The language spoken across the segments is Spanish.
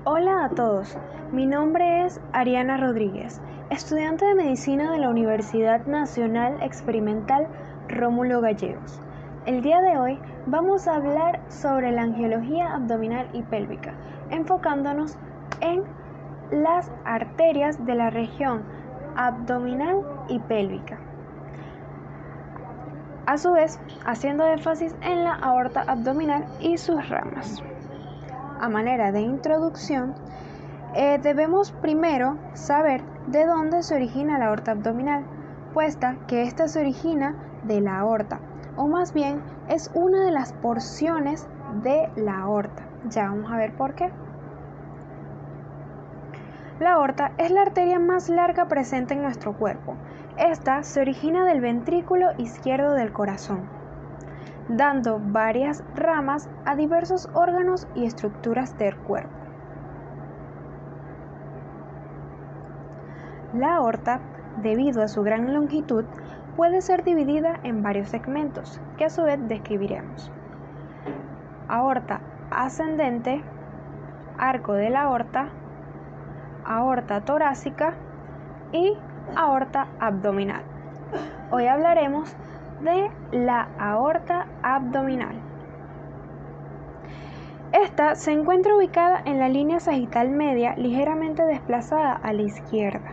Hola a todos, mi nombre es Ariana Rodríguez, estudiante de Medicina de la Universidad Nacional Experimental Rómulo Gallegos. El día de hoy vamos a hablar sobre la angiología abdominal y pélvica, enfocándonos en las arterias de la región abdominal y pélvica. A su vez, haciendo énfasis en la aorta abdominal y sus ramas. A manera de introducción, debemos primero saber de dónde se origina la aorta abdominal, puesto que ésta se origina de la aorta, o más bien es una de las porciones de la aorta. Ya vamos a ver por qué. La aorta es la arteria más larga presente en nuestro cuerpo. Esta se origina del ventrículo izquierdo del corazón, dando varias ramas a diversos órganos y estructuras del cuerpo. La aorta, debido a su gran longitud, puede ser dividida en varios segmentos, que a su vez describiremos. Aorta ascendente, arco de la aorta, aorta torácica y aorta abdominal. Hoy hablaremos de la aorta abdominal. Esta se encuentra ubicada en la línea sagital media, ligeramente desplazada a la izquierda.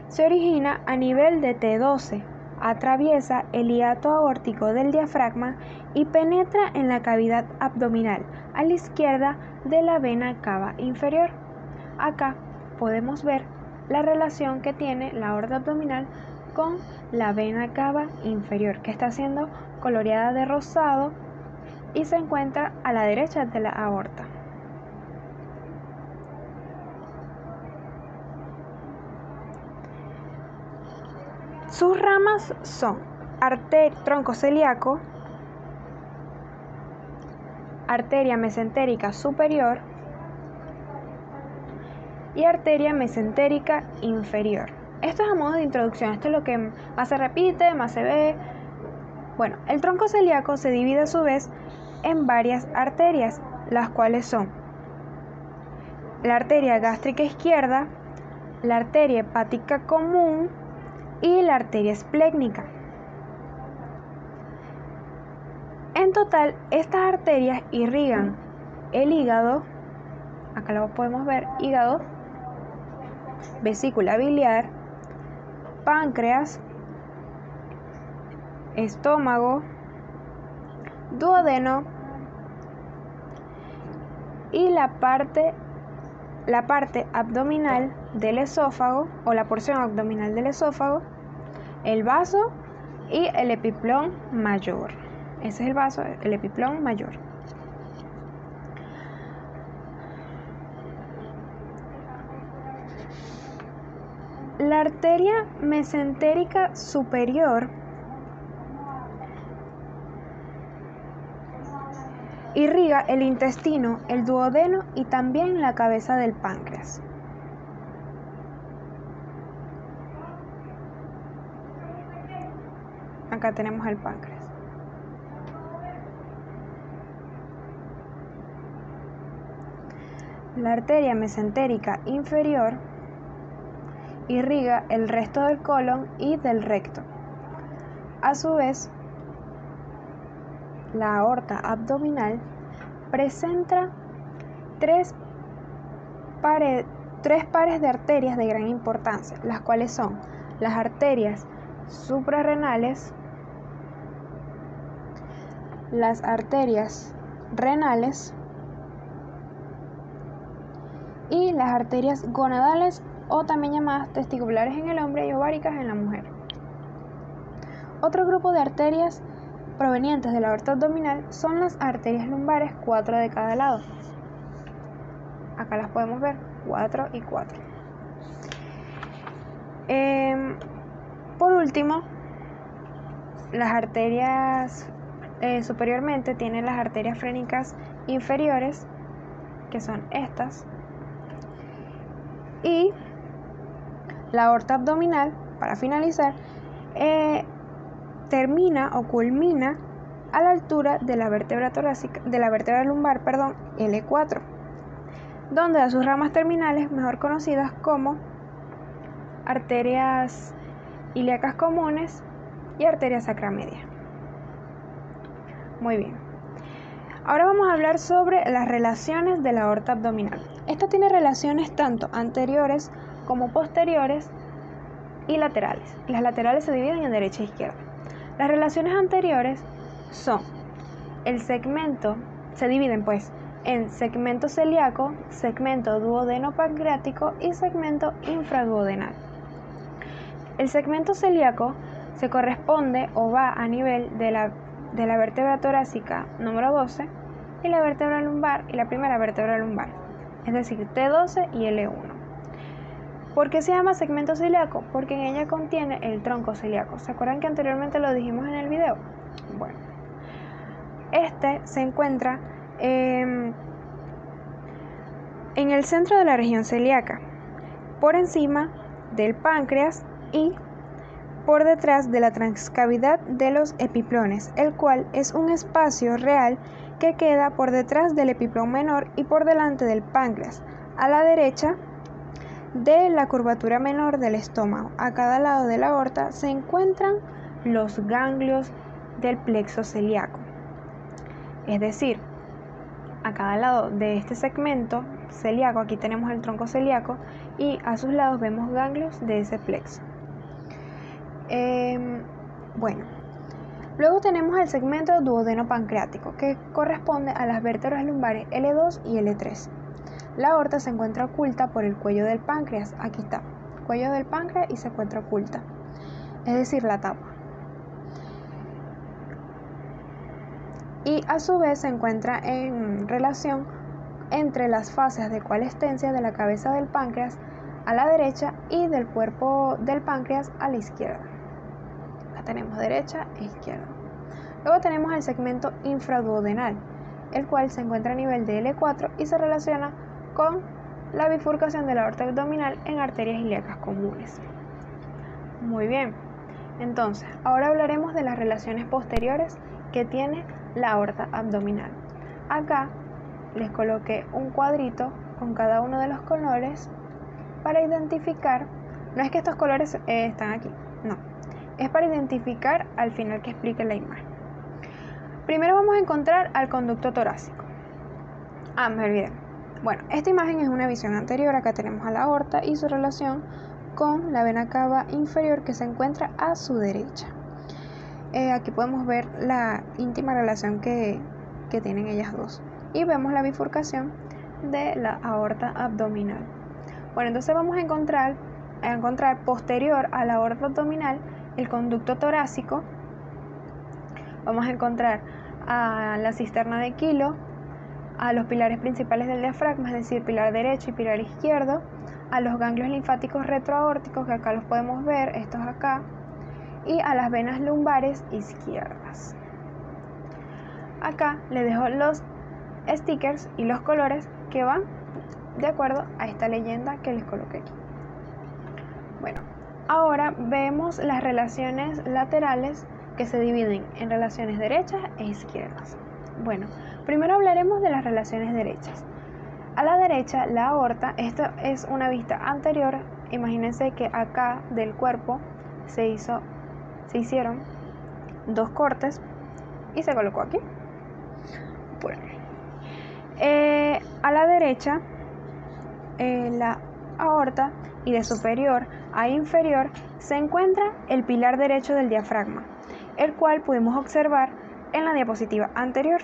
Se origina a nivel de T12, atraviesa el hiato aórtico del diafragma y penetra en la cavidad abdominal a la izquierda de la vena cava inferior. Acá podemos ver la relación que tiene la aorta abdominal con la vena cava inferior, que está siendo coloreada de rosado y se encuentra a la derecha de la aorta. Sus ramas son tronco celíaco, arteria mesentérica superior y arteria mesentérica inferior. Esto es a modo de introducción, esto es lo que más se repite, más se ve. Bueno, el tronco celíaco se divide a su vez en varias arterias, las cuales son la arteria gástrica izquierda, la arteria hepática común y la arteria esplécnica. En total, estas arterias irrigan el hígado, acá lo podemos ver, hígado, vesícula biliar, páncreas, estómago, duodeno y la parte abdominal del esófago o la porción abdominal del esófago, el vaso y el epiplón mayor. Ese es el vaso, el epiplón mayor. La arteria mesentérica superior irriga el intestino, el duodeno y también la cabeza del páncreas. Acá tenemos el páncreas. La arteria mesentérica inferior irriga el resto del colon y del recto. A su vez, la aorta abdominal presenta tres pares de arterias de gran importancia, las cuales son las arterias suprarrenales, las arterias renales y las arterias gonadales o también llamadas testiculares en el hombre y ováricas en la mujer. Otro grupo de arterias provenientes de la aorta abdominal son las arterias lumbares, 4 de cada lado. Acá las podemos ver, 4 y 4. Por último, las arterias superiormente tienen las arterias frénicas inferiores, que son estas, y la aorta abdominal, para finalizar, termina o culmina a la altura de la vértebra torácica, de la vértebra lumbar, L4. donde da sus ramas terminales, mejor conocidas como arterias ilíacas comunes y arteria sacra media. Muy bien. Ahora vamos a hablar sobre las relaciones de la aorta abdominal. Esta tiene relaciones tanto anteriores como posteriores y laterales. Las laterales se dividen en derecha e izquierda. Las relaciones anteriores se dividen en segmento celíaco, segmento duodeno-pancreático y segmento infraduodenal. El segmento celíaco se corresponde o va a nivel de la vértebra torácica número 12 y la vértebra lumbar y la primera vértebra lumbar, es decir, T12 y L1. ¿Por qué se llama segmento celíaco? Porque en ella contiene el tronco celíaco. ¿Se acuerdan que anteriormente lo dijimos en el video? Bueno, este se encuentra en el centro de la región celíaca, por encima del páncreas y por detrás de la transcavidad de los epiplones, el cual es un espacio real que queda por detrás del epiplón menor y por delante del páncreas, a la derecha de la curvatura menor del estómago. A cada lado de la aorta se encuentran los ganglios del plexo celíaco. Es decir, a cada lado de este segmento celíaco, aquí tenemos el tronco celíaco y a sus lados vemos ganglios de ese plexo. Luego tenemos el segmento duodeno-pancreático, que corresponde a las vértebras lumbares L2 y L3. La aorta se encuentra oculta por el cuello del páncreas. Aquí está, cuello del páncreas y se encuentra oculta, es decir, la tapa. Y a su vez se encuentra en relación entre las fases de coalescencia de la cabeza del páncreas a la derecha y del cuerpo del páncreas a la izquierda. Acá tenemos derecha e izquierda. Luego tenemos el segmento infraduodenal, el cual se encuentra a nivel de L4 y se relaciona con la bifurcación de la aorta abdominal en arterias ilíacas comunes. Muy bien, entonces ahora hablaremos de las relaciones posteriores que tiene la aorta abdominal. Acá les coloqué un cuadrito con cada uno de los colores para identificar, no es que estos colores están aquí, no, es para identificar al final que explique la imagen. Primero vamos a encontrar al conducto torácico. Me olvidé. Bueno, esta imagen es una visión anterior. Acá tenemos a la aorta y su relación con la vena cava inferior que se encuentra a su derecha. Aquí podemos ver la íntima relación que tienen ellas dos. Y vemos la bifurcación de la aorta abdominal. Bueno, entonces vamos a encontrar posterior a la aorta abdominal el conducto torácico. Vamos a encontrar a la cisterna de Kilo, a los pilares principales del diafragma, es decir, pilar derecho y pilar izquierdo, a los ganglios linfáticos retroaórticos, que acá los podemos ver, estos acá, y a las venas lumbares izquierdas. Acá les dejo los stickers y los colores que van de acuerdo a esta leyenda que les coloqué aquí. Bueno, ahora vemos las relaciones laterales que se dividen en relaciones derechas e izquierdas. Bueno, primero hablaremos de las relaciones derechas. A la derecha, la aorta, esto es una vista anterior. Imagínense que acá del cuerpo se hicieron dos cortes y se colocó aquí. Bueno, a la derecha, la aorta, y de superior a inferior se encuentra el pilar derecho del diafragma, el cual pudimos observar en la diapositiva anterior.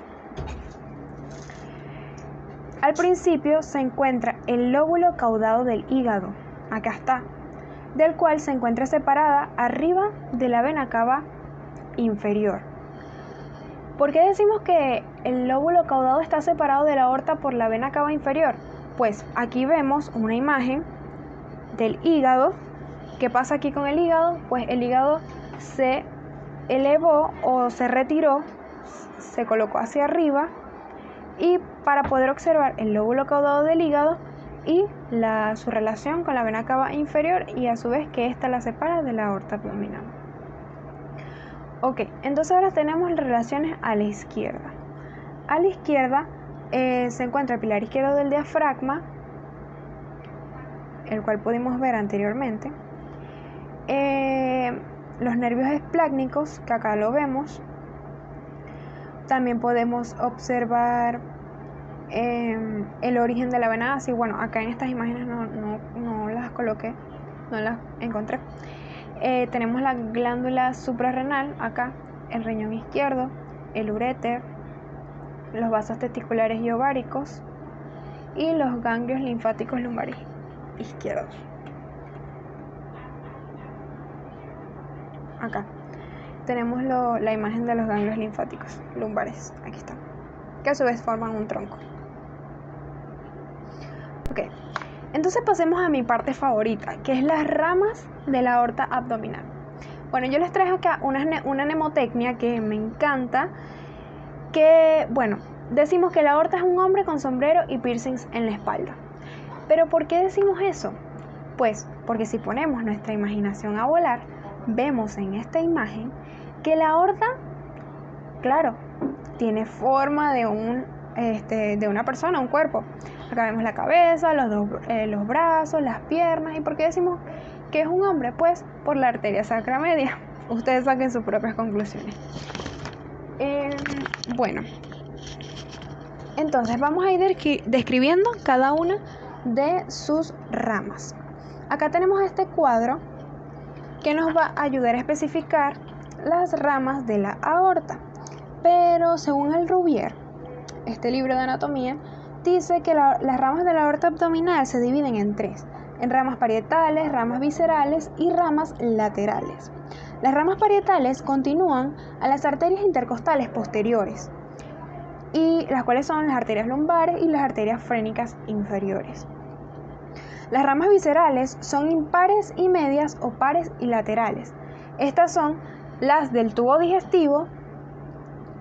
Al principio se encuentra el lóbulo caudado del hígado, acá está, del cual se encuentra separada arriba de la vena cava inferior. ¿Por qué decimos que el lóbulo caudado está separado de la aorta por la vena cava inferior? Pues aquí vemos una imagen del hígado. ¿Qué pasa aquí con el hígado? Pues el hígado se elevó o se retiró, se colocó hacia arriba, y para poder observar el lóbulo caudado del hígado y su relación con la vena cava inferior, y a su vez que ésta la separa de la aorta abdominal. Ok, entonces ahora tenemos relaciones a la izquierda. A la izquierda se encuentra el pilar izquierdo del diafragma, el cual pudimos ver anteriormente. Los nervios esplácnicos, que acá lo vemos. También podemos observar el origen de la vena ácida. Bueno, acá en estas imágenes no las coloqué, no las encontré. Tenemos la glándula suprarrenal, acá, el riñón izquierdo, el uréter, los vasos testiculares y ováricos y los ganglios linfáticos lumbares izquierdos. Acá tenemos la imagen de los ganglios linfáticos lumbares, aquí está, que a su vez forman un tronco. Ok, entonces pasemos a mi parte favorita, que es las ramas de la aorta abdominal. Bueno, yo les traje acá una mnemotecnia que me encanta, que, bueno, decimos que la aorta es un hombre con sombrero y piercings en la espalda. ¿Pero por qué decimos eso? Pues porque si ponemos nuestra imaginación a volar, vemos en esta imagen que la aorta, claro, tiene forma de una persona, un cuerpo. Acá vemos la cabeza, los brazos, las piernas. ¿Y por qué decimos que es un hombre? Pues por la arteria sacra media. Ustedes saquen sus propias conclusiones. Bueno, entonces vamos a ir describiendo cada una de sus ramas. Acá tenemos este cuadro que nos va a ayudar a especificar las ramas de la aorta. Pero según el Rouvier, este libro de anatomía, dice que las ramas de la aorta abdominal se dividen en tres: en ramas parietales, ramas viscerales y ramas laterales. Las ramas parietales continúan a las arterias intercostales posteriores, y las cuales son las arterias lumbares y las arterias frénicas inferiores. Las ramas viscerales son impares y medias o pares y laterales. Estas son las del tubo digestivo,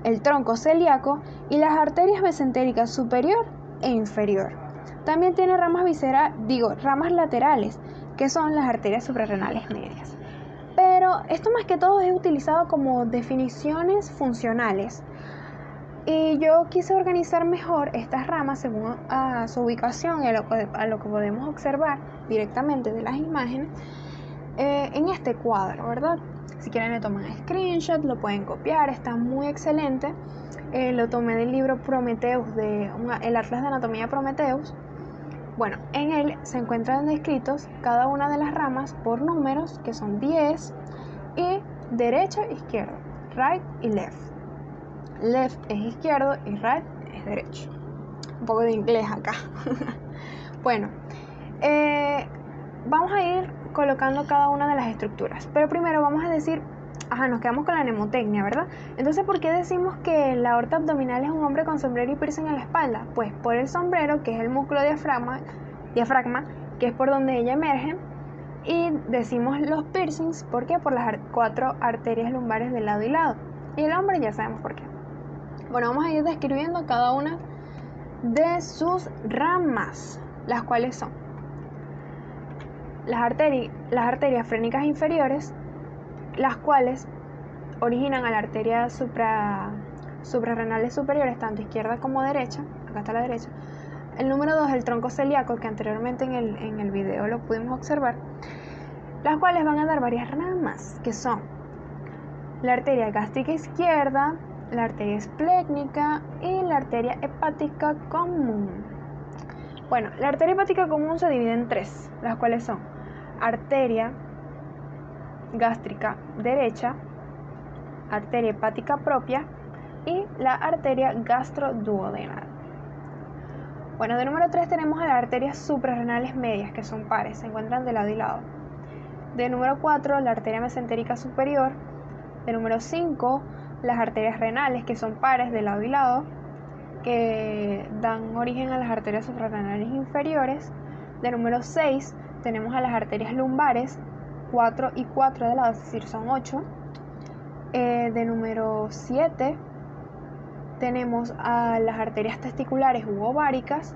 el tronco celíaco y las arterias mesentéricas superior e inferior. También tiene ramas laterales, que son las arterias suprarrenales medias. Pero esto más que todo es utilizado como definiciones funcionales. Y yo quise organizar mejor estas ramas según a su ubicación y a lo que podemos observar directamente de las imágenes en este cuadro, ¿verdad? Si quieren le toman screenshot, lo pueden copiar, está muy excelente. Lo tomé del libro Prometheus, el Atlas de Anatomía Prometheus. Bueno, en él se encuentran descritos cada una de las ramas por números, que son 10, y derecha e izquierda, right y left. Left es izquierdo y right es derecho. Un poco de inglés acá. Bueno, vamos a ir colocando cada una de las estructuras. Pero primero vamos a decir, nos quedamos con la mnemotecnia, ¿verdad? Entonces, ¿por qué decimos que la aorta abdominal es un hombre con sombrero y piercing en la espalda? Pues por el sombrero, que es el músculo diafragma, que es por donde ella emerge. Y decimos los piercings, ¿por qué? Por las 4 arterias lumbares de lado y lado. Y el hombre ya sabemos por qué. Bueno, vamos a ir describiendo cada una de sus ramas, las cuales son las arterias frénicas inferiores, las cuales originan a las arterias suprarrenales superiores, tanto izquierda como derecha. Acá está la derecha. El número 2, el tronco celíaco, que anteriormente en el video lo pudimos observar, las cuales van a dar varias ramas, que son la arteria gástrica izquierda, la arteria esplécnica y la arteria hepática común. Bueno, la arteria hepática común se divide en 3, las cuales son arteria gástrica derecha, arteria hepática propia y la arteria gastroduodenal. Bueno, de número 3 tenemos a las arterias suprarrenales medias, que son pares, se encuentran de lado y lado. De número 4, la arteria mesentérica superior. De número 5, las arterias renales, que son pares de lado y lado, que dan origen a las arterias suprarrenales inferiores. De número 6 tenemos a las arterias lumbares, 4 y 4 de lado, es decir, son 8. De número 7 tenemos a las arterias testiculares u ováricas.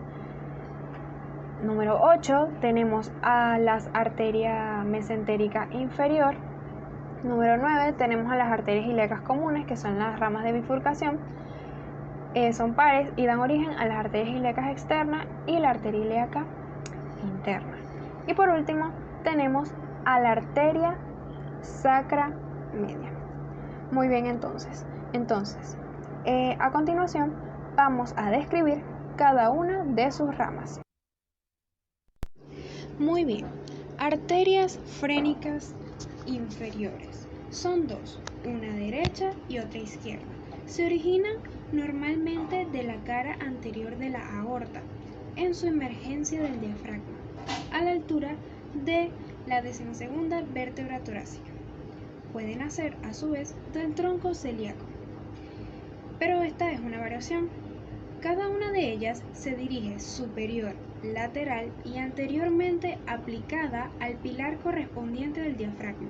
Número 8 tenemos a las arterias mesentérica inferior. Número 9 tenemos a las arterias ilíacas comunes, que son las ramas de bifurcación. son pares y dan origen a las arterias ilíacas externas y la arteria ilíaca interna. Y por último tenemos a la arteria sacra media. Muy bien, entonces a continuación vamos a describir cada una de sus ramas. Muy bien, arterias frénicas inferiores. Son dos, una derecha y otra izquierda. Se originan normalmente de la cara anterior de la aorta, en su emergencia del diafragma, a la altura de la 12ª vértebra torácica. Pueden nacer a su vez del tronco celíaco, pero esta es una variación. Cada una de ellas se dirige superior, lateral y anteriormente aplicada al pilar correspondiente del diafragma.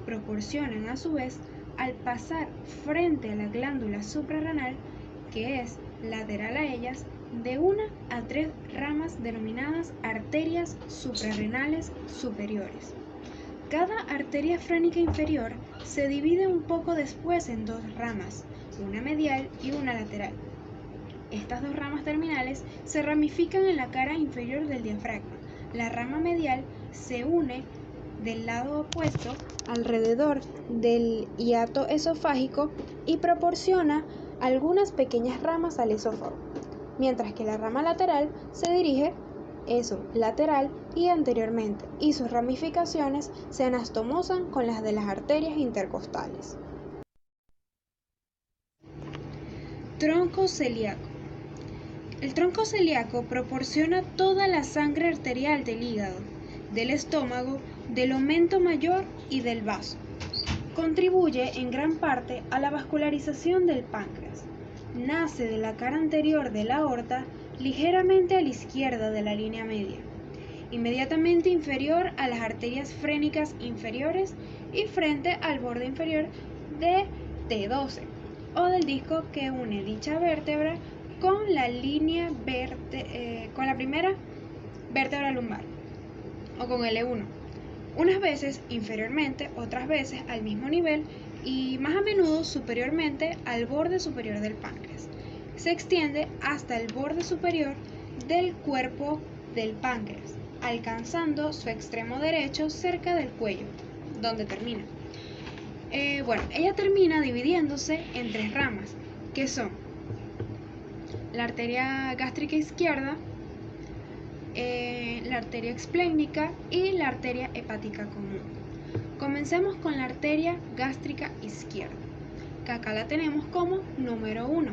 Proporcionan a su vez, al pasar frente a la glándula suprarrenal, que es lateral a ellas, de 1 a 3 ramas denominadas arterias suprarrenales superiores. Cada arteria frénica inferior se divide un poco después en dos ramas, una medial y una lateral. Estas dos ramas terminales se ramifican en la cara inferior del diafragma. La rama medial se une del lado opuesto alrededor del hiato esofágico y proporciona algunas pequeñas ramas al esófago, mientras que la rama lateral se dirige lateral y anteriormente, y sus ramificaciones se anastomosan con las de las arterias intercostales. Tronco celíaco. El tronco celíaco proporciona toda la sangre arterial del hígado, del estómago, del omen mayor y del vaso. Contribuye en gran parte a la vascularización del páncreas. Nace de la cara anterior de la aorta, ligeramente a la izquierda de la línea media, inmediatamente inferior a las arterias frénicas inferiores y frente al borde inferior de T12 o del disco que une dicha vértebra con la con la primera vértebra lumbar o con L1, unas veces inferiormente, otras veces al mismo nivel y más a menudo superiormente al borde superior del páncreas. Se extiende hasta el borde superior del cuerpo del páncreas, alcanzando su extremo derecho cerca del cuello, donde termina. Ella termina dividiéndose en tres ramas, que son la arteria gástrica izquierda, la arteria esplénica y la arteria hepática común. Comencemos con la arteria gástrica izquierda, que acá la tenemos como número 1.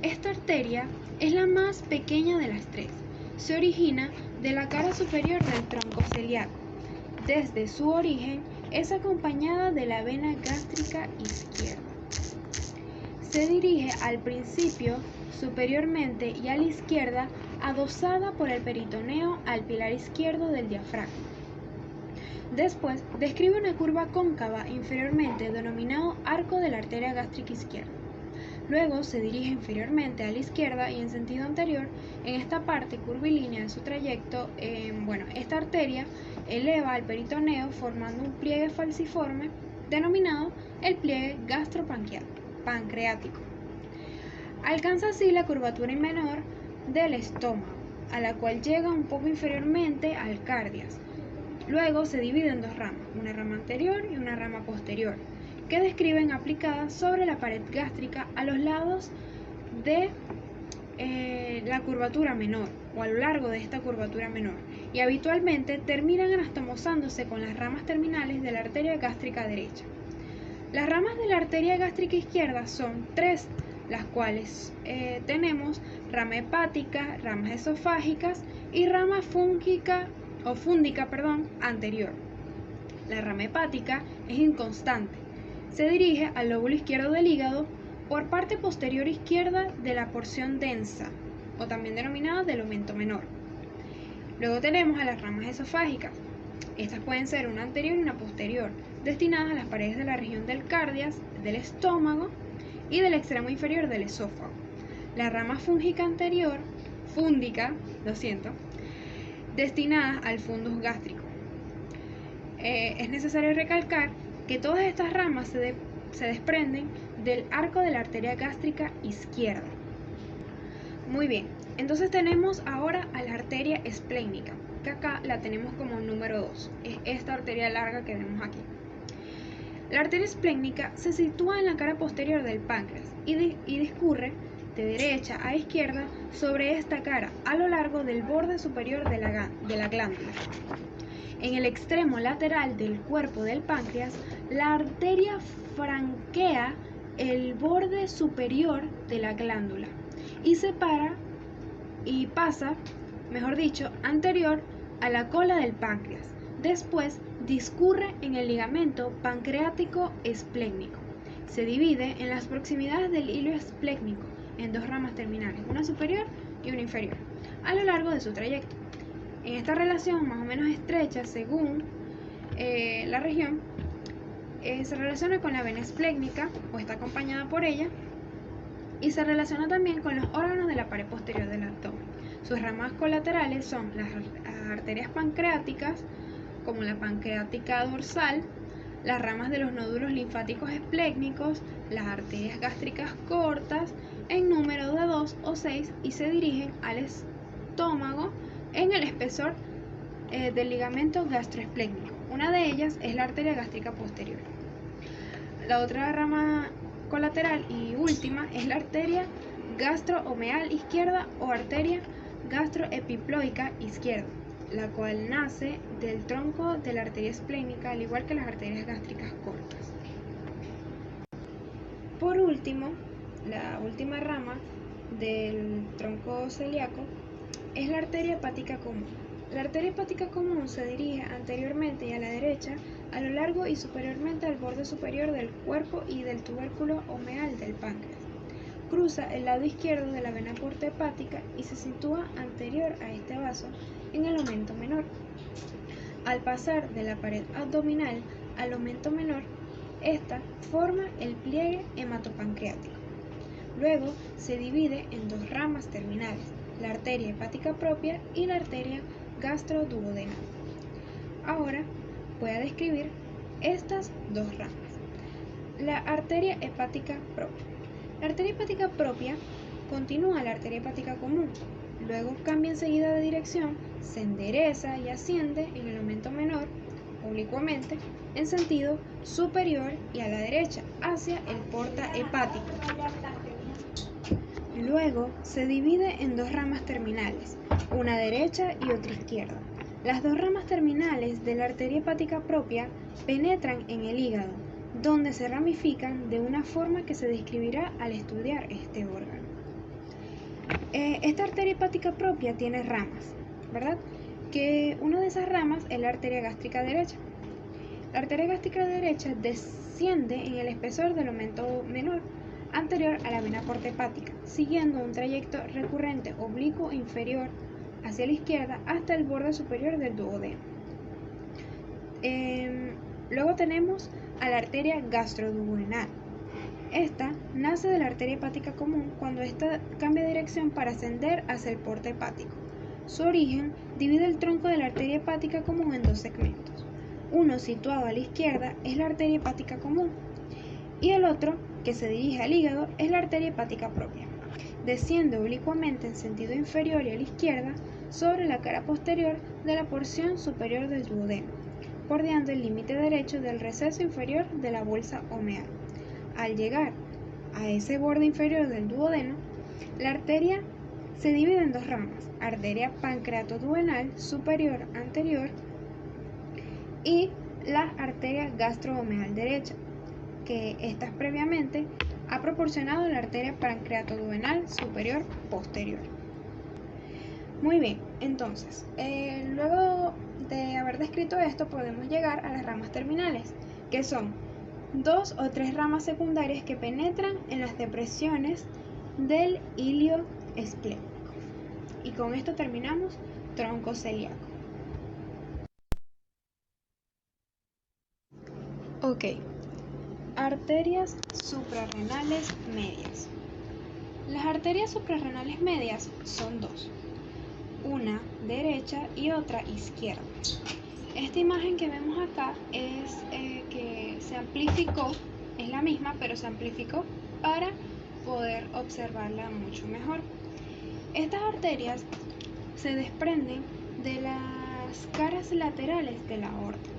Esta arteria es la más pequeña de las tres. Se origina de la cara superior del tronco celíaco. Desde su origen es acompañada de la vena gástrica izquierda. Se dirige al principio superiormente y a la izquierda, adosada por el peritoneo al pilar izquierdo del diafragma. Después describe una curva cóncava inferiormente denominado arco de la arteria gástrica izquierda. Luego se dirige inferiormente a la izquierda y en sentido anterior. En esta parte curvilínea de su trayecto, esta arteria eleva al peritoneo formando un pliegue falciforme denominado el pliegue gastropancreático. Alcanza así la curvatura menor del estómago, a la cual llega un poco inferiormente al cardias. Luego se divide en dos ramas, una rama anterior y una rama posterior, que describen aplicadas sobre la pared gástrica a los lados de la curvatura menor o a lo largo de esta curvatura menor, y habitualmente terminan anastomosándose con las ramas terminales de la arteria gástrica derecha. Las ramas de la arteria gástrica izquierda son tres, las cuales tenemos rama hepática, ramas esofágicas y rama fúndica anterior. La rama hepática es inconstante. Se dirige al lóbulo izquierdo del hígado por parte posterior izquierda de la porción densa, o también denominada del omen menor. Luego tenemos a las ramas esofágicas. Estas pueden ser una anterior y una posterior, destinadas a las paredes de la región del cardias, del estómago y del extremo inferior del esófago. La rama fúndica, destinadas al fundus gástrico. Es necesario recalcar que todas estas ramas se desprenden del arco de la arteria gástrica izquierda. Muy bien, entonces tenemos ahora a la arteria esplénica, que acá la tenemos como número 2, es esta arteria larga que vemos aquí. La arteria esplénica se sitúa en la cara posterior del páncreas y discurre de derecha a izquierda sobre esta cara a lo largo del borde superior de la glándula. En el extremo lateral del cuerpo del páncreas, la arteria franquea el borde superior de la glándula y pasa, mejor dicho, anterior a la cola del páncreas. Después discurre en el ligamento pancreático esplénico. Se divide en las proximidades del hilo esplénico en dos ramas terminales, una superior y una inferior, a lo largo de su trayecto. En esta relación más o menos estrecha, según la región, se relaciona con la vena esplénica o está acompañada por ella, y se relaciona también con los órganos de la pared posterior del abdomen. Sus ramas colaterales son las arterias pancreáticas, como la pancreática dorsal, las ramas de los nódulos linfáticos esplénicos, las arterias gástricas cortas, en número de 2 o 6, y se dirigen al estómago en el espesor del ligamento gastroesplénico. Una de ellas es la arteria gástrica posterior. La otra rama colateral y última es la arteria gastroomeal izquierda o arteria gastroepiploica izquierda, la cual nace del tronco de la arteria esplénica, al igual que las arterias gástricas cortas. Por último, la última rama del tronco celíaco es la arteria hepática común. La arteria hepática común se dirige anteriormente y a la derecha a lo largo y superiormente al borde superior del cuerpo y del tubérculo omeal del páncreas. Cruza el lado izquierdo de la vena porta hepática y se sitúa anterior a este vaso en el aumento menor. Al pasar de la pared abdominal al aumento menor, esta forma el pliegue hematopancreático. Luego se divide en dos ramas terminales, la arteria hepática propia y la arteria gastroduodenal. Ahora voy a describir estas dos ramas. La arteria hepática propia. La arteria hepática propia continúa la arteria hepática común, luego cambia enseguida de dirección, se endereza y asciende en el aumento menor, oblicuamente, en sentido superior y a la derecha, hacia el porta hepático. Luego se divide en dos ramas terminales, una derecha y otra izquierda. Las dos ramas terminales de la arteria hepática propia penetran en el hígado, donde se ramifican de una forma que se describirá al estudiar este órgano. Esta arteria hepática propia tiene ramas, ¿verdad? Que una de esas ramas es la arteria gástrica derecha. La arteria gástrica derecha desciende en el espesor del aumento menor, anterior a la vena porta hepática, siguiendo un trayecto recurrente oblicuo inferior hacia la izquierda hasta el borde superior del duodeno. Luego tenemos a la arteria gastroduodenal. Esta nace de la arteria hepática común cuando ésta cambia de dirección para ascender hacia el porta hepático. Su origen divide el tronco de la arteria hepática común en dos segmentos. Uno, situado a la izquierda, es la arteria hepática común, y el otro, que se dirige al hígado, es la arteria hepática propia. Desciende oblicuamente en sentido inferior y a la izquierda sobre la cara posterior de la porción superior del duodeno, bordeando el límite derecho del receso inferior de la bolsa omeal. Al llegar a ese borde inferior del duodeno, la arteria se divide en dos ramas, arteria pancreatoduodenal superior anterior y la arteria gastroomeal derecha, que estas previamente ha proporcionado la arteria pancreatoduodenal superior posterior. Muy bien, entonces, luego de haber descrito esto, podemos llegar a las ramas terminales, que son dos o tres ramas secundarias que penetran en las depresiones del hilio esplénico. Y con esto terminamos tronco celíaco. Ok, arterias suprarrenales medias. Las arterias suprarrenales medias son dos, una derecha y otra izquierda. Esta imagen que vemos acá es que se amplificó es la misma, pero se amplificó para poder observarla mucho mejor. Estas arterias se desprenden de las caras laterales de la aorta,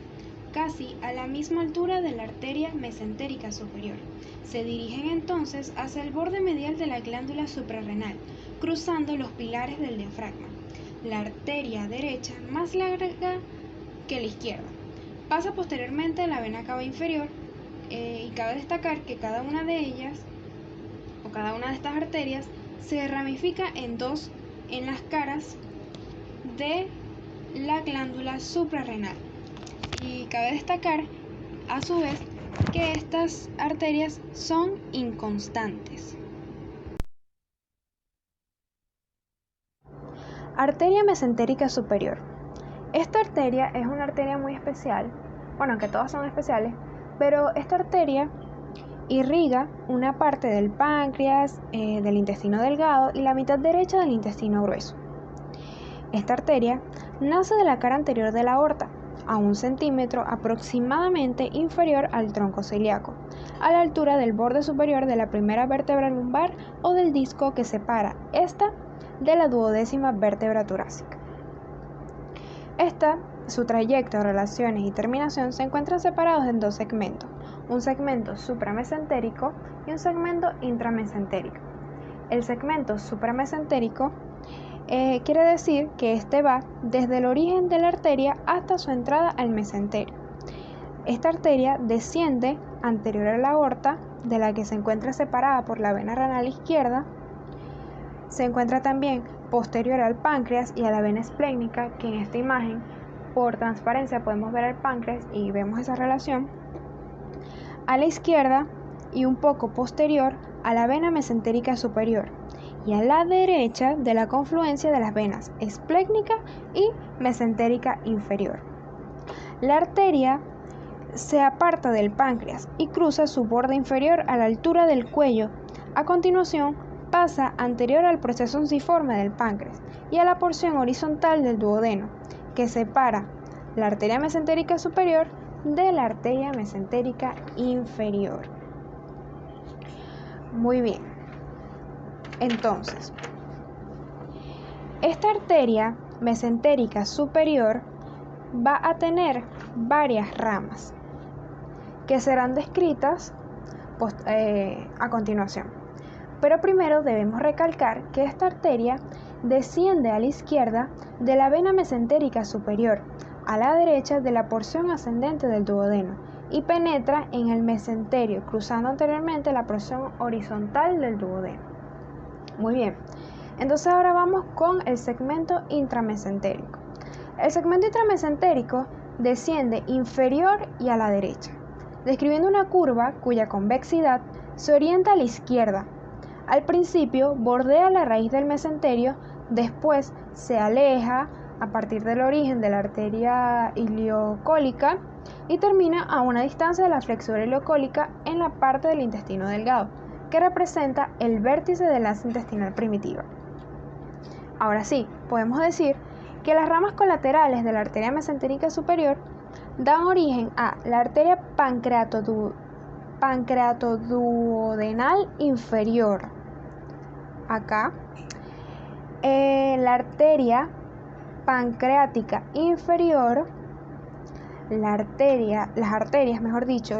casi a la misma altura de la arteria mesentérica superior. Se dirigen entonces hacia el borde medial de la glándula suprarrenal, cruzando los pilares del diafragma. La arteria derecha, más larga que la izquierda, pasa posteriormente a la vena cava inferior, y cabe destacar que cada una de ellas, o cada una de estas arterias, se ramifica en dos en las caras de la glándula suprarrenal. Y cabe destacar, a su vez, que estas arterias son inconstantes. Arteria mesentérica superior. Esta arteria es una arteria muy especial, bueno, que todas son especiales, pero esta arteria irriga una parte del páncreas, del intestino delgado y la mitad derecha del intestino grueso. Esta arteria nace de la cara anterior de la aorta, a 1 centímetro aproximadamente inferior al tronco celíaco, a la altura del borde superior de la primera vértebra lumbar o del disco que separa esta de la 12ª vértebra torácica. Su trayecto, relaciones y terminación se encuentran separados en dos segmentos, un segmento supramesentérico y un segmento intramesentérico. El segmento supramesentérico quiere decir que este va desde el origen de la arteria hasta su entrada al mesenterio. Esta arteria desciende anterior a la aorta, de la que se encuentra separada por la vena renal izquierda. Se encuentra también posterior al páncreas y a la vena esplénica, que en esta imagen, por transparencia, podemos ver el páncreas y vemos esa relación. A la izquierda y un poco posterior a la vena mesentérica superior, y a la derecha de la confluencia de las venas esplénica y mesentérica inferior. La arteria se aparta del páncreas y cruza su borde inferior a la altura del cuello. A continuación, pasa anterior al proceso unciforme del páncreas y a la porción horizontal del duodeno, que separa la arteria mesentérica superior de la arteria mesentérica inferior. Muy bien. Entonces, esta arteria mesentérica superior va a tener varias ramas que serán descritas a continuación. Pero primero debemos recalcar que esta arteria desciende a la izquierda de la vena mesentérica superior, a la derecha de la porción ascendente del duodeno, y penetra en el mesenterio, cruzando anteriormente la porción horizontal del duodeno. Muy bien, entonces ahora vamos con el segmento intramesentérico. El segmento intramesentérico desciende inferior y a la derecha, describiendo una curva cuya convexidad se orienta a la izquierda. Al principio bordea la raíz del mesenterio, después se aleja a partir del origen de la arteria iliocólica y termina a una distancia de la flexura iliocólica en la parte del intestino delgado, que representa el vértice del asa intestinal primitiva. Ahora sí, podemos decir que las ramas colaterales de la arteria mesentérica superior dan origen a la arteria pancreatoduodenal inferior. Acá, la arteria pancreática inferior, las arterias, mejor dicho,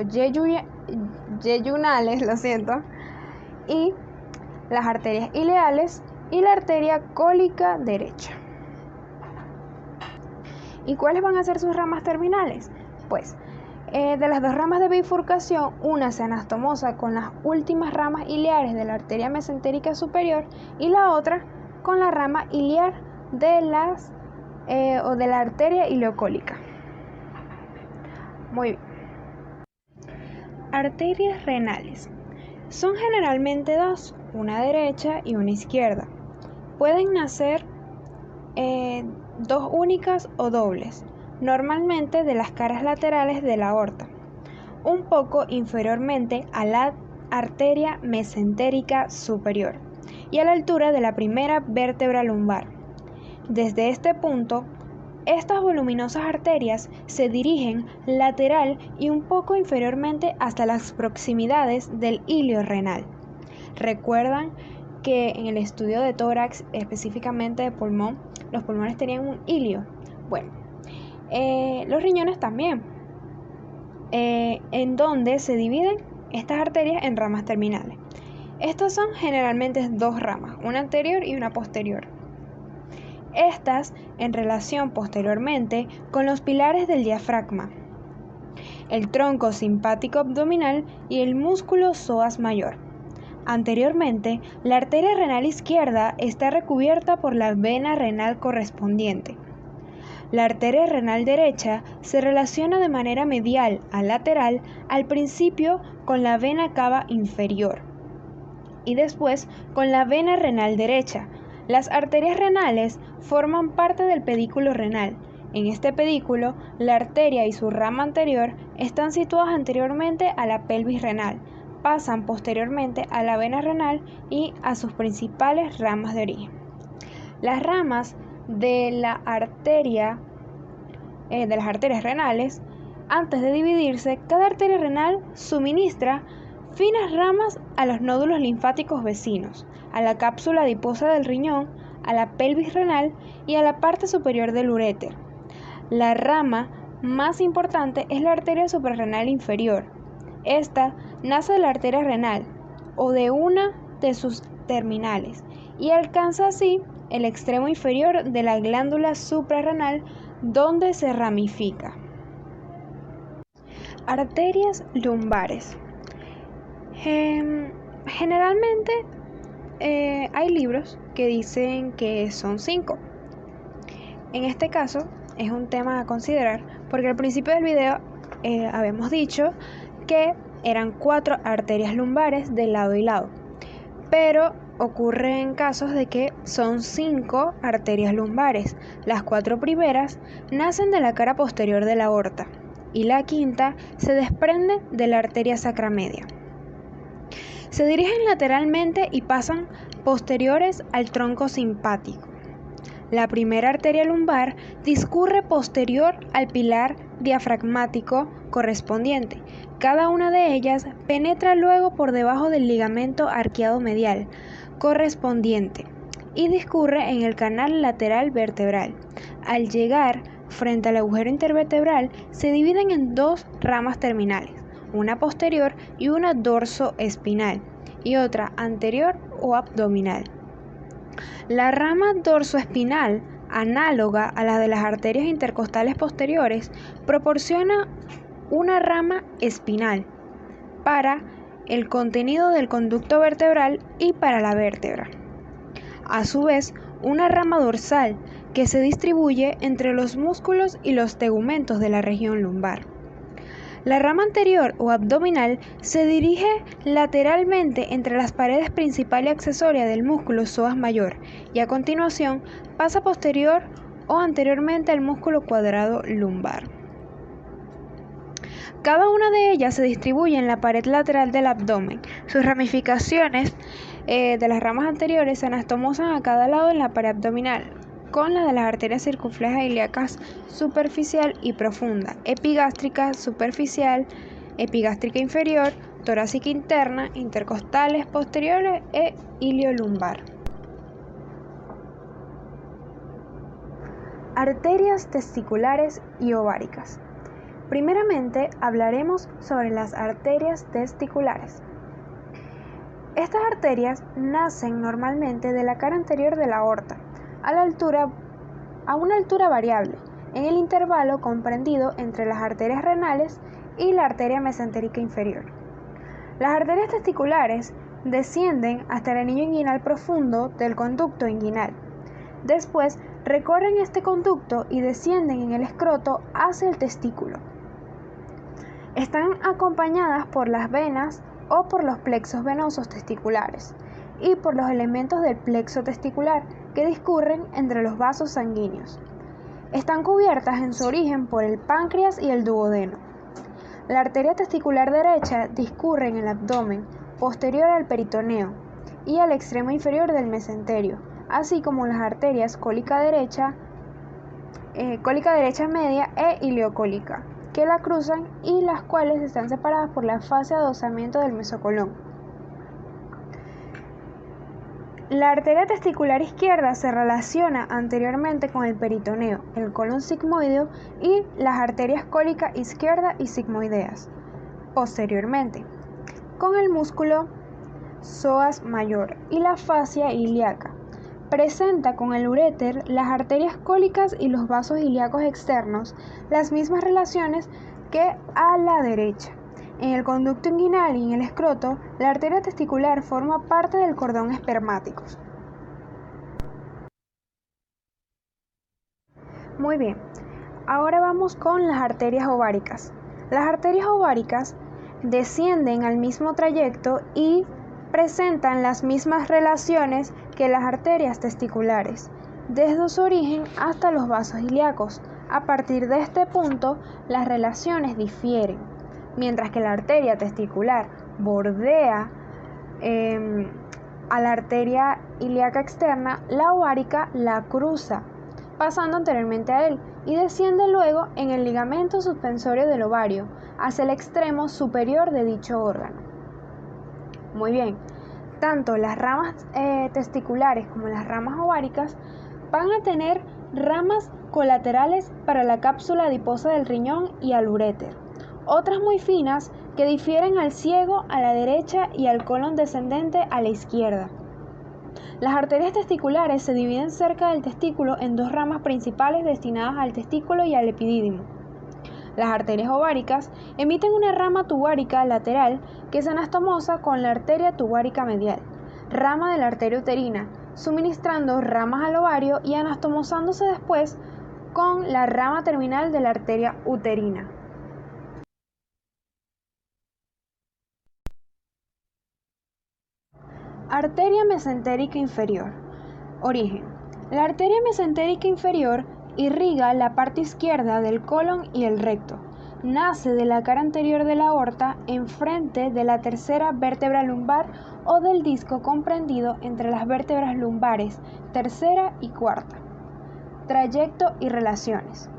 yeyunales, lo siento, y las arterias ileales y la arteria cólica derecha. ¿Y cuáles van a ser sus ramas terminales? Pues, de las dos ramas de bifurcación, una se anastomosa con las últimas ramas iliares de la arteria mesentérica superior y la otra con la rama iliar de la arteria ileocólica. Muy bien. Arterias renales. Son generalmente dos, una derecha y una izquierda. Pueden nacer dos únicas o dobles, normalmente de las caras laterales de la aorta, un poco inferiormente a la arteria mesentérica superior y a la altura de la primera vértebra lumbar. Desde este punto Estas voluminosas arterias se dirigen lateral y un poco inferiormente hasta las proximidades del hilio renal. ¿Recuerdan que en el estudio de tórax, específicamente de pulmón, los pulmones tenían un hilio? Bueno, los riñones también, en donde se dividen estas arterias en ramas terminales. Estas son generalmente dos ramas, una anterior y una posterior. Estas en relación posteriormente con los pilares del diafragma, el tronco simpático abdominal y el músculo psoas mayor. Anteriormente, la arteria renal izquierda está recubierta por la vena renal correspondiente. La arteria renal derecha se relaciona de manera medial a lateral al principio con la vena cava inferior y después con la vena renal derecha. Las arterias renales forman parte del pedículo renal. En este pedículo, la arteria y su rama anterior están situadas anteriormente a la pelvis renal, pasan posteriormente a la vena renal y a sus principales ramas de origen. Las ramas de las arterias renales, antes de dividirse, cada arteria renal suministra finas ramas a los nódulos linfáticos vecinos, a la cápsula adiposa del riñón, a la pelvis renal y a la parte superior del uréter. La rama más importante es la arteria suprarrenal inferior. Esta nace de la arteria renal o de una de sus terminales y alcanza así el extremo inferior de la glándula suprarrenal, donde se ramifica. Arterias lumbares. Generalmente hay libros que dicen que son 5. En este caso es un tema a considerar porque al principio del video habíamos dicho que eran 4 arterias lumbares de lado y lado, pero ocurren casos de que son 5 arterias lumbares. Las 4 primeras nacen de la cara posterior de la aorta y la quinta se desprende de la arteria sacra media. Se dirigen lateralmente y pasan posteriores al tronco simpático. La primera arteria lumbar discurre posterior al pilar diafragmático correspondiente. Cada una de ellas penetra luego por debajo del ligamento arqueado medial correspondiente y discurre en el canal lateral vertebral. Al llegar frente al agujero intervertebral, se dividen en 2 ramas terminales, una posterior y una dorsoespinal y otra anterior o abdominal. La rama dorsoespinal, análoga a la de las arterias intercostales posteriores, proporciona una rama espinal para el contenido del conducto vertebral y para la vértebra. A su vez, una rama dorsal que se distribuye entre los músculos y los tegumentos de la región lumbar. La rama anterior o abdominal se dirige lateralmente entre las paredes principal y accesoria del músculo psoas mayor y a continuación pasa posterior o anteriormente al músculo cuadrado lumbar. Cada una de ellas se distribuye en la pared lateral del abdomen. Sus ramificaciones de las ramas anteriores se anastomosan a cada lado en la pared abdominal, con la de las arterias circunflejas ilíacas superficial y profunda, epigástrica superficial, epigástrica inferior, torácica interna, intercostales posteriores e iliolumbar. Arterias testiculares y ováricas. Primeramente hablaremos sobre las arterias testiculares. Estas arterias nacen normalmente de la cara anterior de la aorta, a una altura variable, en el intervalo comprendido entre las arterias renales y la arteria mesentérica inferior. Las arterias testiculares descienden hasta el anillo inguinal profundo del conducto inguinal. Después recorren este conducto y descienden en el escroto hacia el testículo. Están acompañadas por las venas o por los plexos venosos testiculares y por los elementos del plexo testicular que discurren entre los vasos sanguíneos. Están cubiertas en su origen por el páncreas y el duodeno. La arteria testicular derecha discurre en el abdomen, posterior al peritoneo y al extremo inferior del mesenterio, así como las arterias cólica derecha cólica derecha media e ileocólica, que la cruzan y las cuales están separadas por la fase de adosamiento del mesocolón. La arteria testicular izquierda se relaciona anteriormente con el peritoneo, el colon sigmoideo y las arterias cólica izquierda y sigmoideas, posteriormente, con el músculo psoas mayor y la fascia ilíaca. Presenta con el uréter, las arterias cólicas y los vasos ilíacos externos las mismas relaciones que a la derecha. En el conducto inguinal y en el escroto, la arteria testicular forma parte del cordón espermático. Muy bien, ahora vamos con las arterias ováricas. Las arterias ováricas descienden al mismo trayecto y presentan las mismas relaciones que las arterias testiculares, desde su origen hasta los vasos ilíacos. A partir de este punto, las relaciones difieren. Mientras que la arteria testicular bordea a la arteria ilíaca externa, la ovárica la cruza, pasando anteriormente a él, y desciende luego en el ligamento suspensorio del ovario, hacia el extremo superior de dicho órgano. Muy bien, tanto las ramas testiculares como las ramas ováricas van a tener ramas colaterales para la cápsula adiposa del riñón y al uréter. Otras muy finas que difieren al ciego a la derecha y al colon descendente a la izquierda. Las arterias testiculares se dividen cerca del testículo en dos ramas principales destinadas al testículo y al epidídimo. Las arterias ováricas emiten una rama tubárica lateral que se anastomosa con la arteria tubárica medial, rama de la arteria uterina, suministrando ramas al ovario y anastomosándose después con la rama terminal de la arteria uterina. Arteria mesentérica inferior. Origen. La arteria mesentérica inferior irriga la parte izquierda del colon y el recto. Nace de la cara anterior de la aorta, enfrente de la tercera vértebra lumbar o del disco comprendido entre las vértebras lumbares tercera y cuarta. Trayecto y relaciones.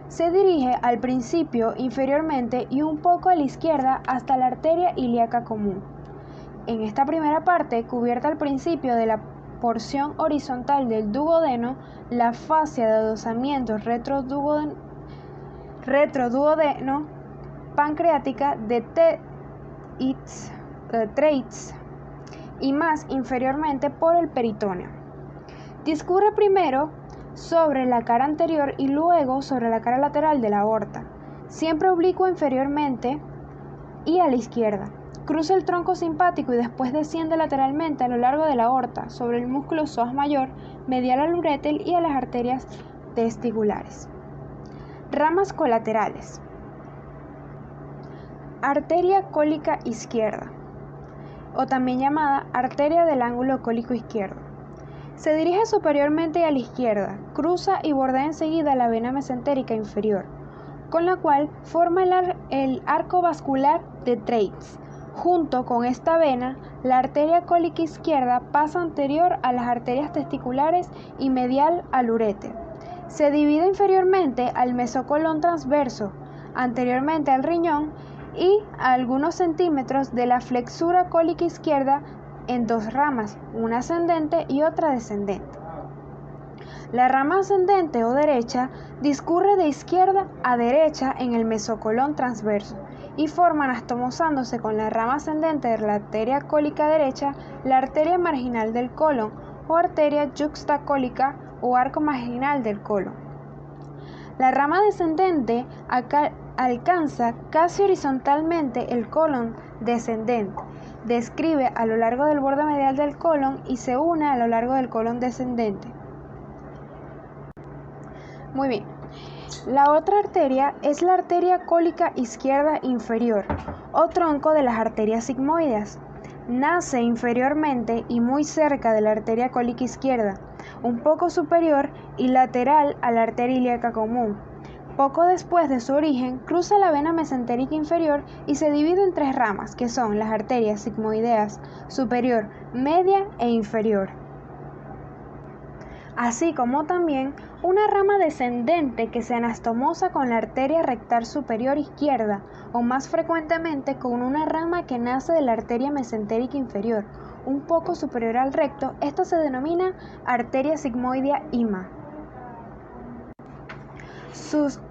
Se dirige al principio inferiormente y un poco a la izquierda hasta la arteria ilíaca común. En esta primera parte, cubierta al principio de la porción horizontal del duodeno, la fascia de adosamiento retroduodeno pancreática de Treitz y más inferiormente por el peritoneo. Discurre primero sobre la cara anterior y luego sobre la cara lateral de la aorta, siempre oblicuo inferiormente y a la izquierda. Cruza el tronco simpático y después desciende lateralmente a lo largo de la aorta, sobre el músculo psoas mayor, medial al uréter y a las arterias testiculares. Ramas colaterales. Arteria cólica izquierda, o también llamada arteria del ángulo cólico izquierdo. Se dirige superiormente a la izquierda, cruza y bordea enseguida la vena mesentérica inferior, con la cual forma el arco vascular de Treitz. Junto con esta vena, la arteria cólica izquierda pasa anterior a las arterias testiculares y medial al uréter. Se divide inferiormente al mesocolón transverso, anteriormente al riñón y a algunos centímetros de la flexura cólica izquierda en dos ramas, una ascendente y otra descendente. La rama ascendente o derecha discurre de izquierda a derecha en el mesocolón transverso y forma, anastomosándose con la rama ascendente de la arteria cólica derecha, la arteria marginal del colon o arteria yuxtacólica o arco marginal del colon. La rama descendente alcanza casi horizontalmente el colon descendente, describe a lo largo del borde medial del colon y se une a lo largo del colon descendente. Muy bien. La otra arteria es la arteria cólica izquierda inferior, o tronco de las arterias sigmoideas. Nace inferiormente y muy cerca de la arteria cólica izquierda, un poco superior y lateral a la arteria ilíaca común. Poco después de su origen, cruza la vena mesentérica inferior y se divide en tres ramas, que son las arterias sigmoideas superior, media e inferior. así como también una rama descendente que se anastomosa con la arteria rectal superior izquierda, o más frecuentemente con una rama que nace de la arteria mesentérica inferior, un poco superior al recto. Esta se denomina arteria sigmoidea IMA. Sus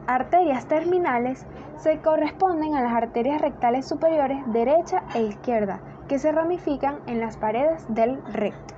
arterias terminales se corresponden a las arterias rectales superiores derecha e izquierda, que se ramifican en las paredes del recto.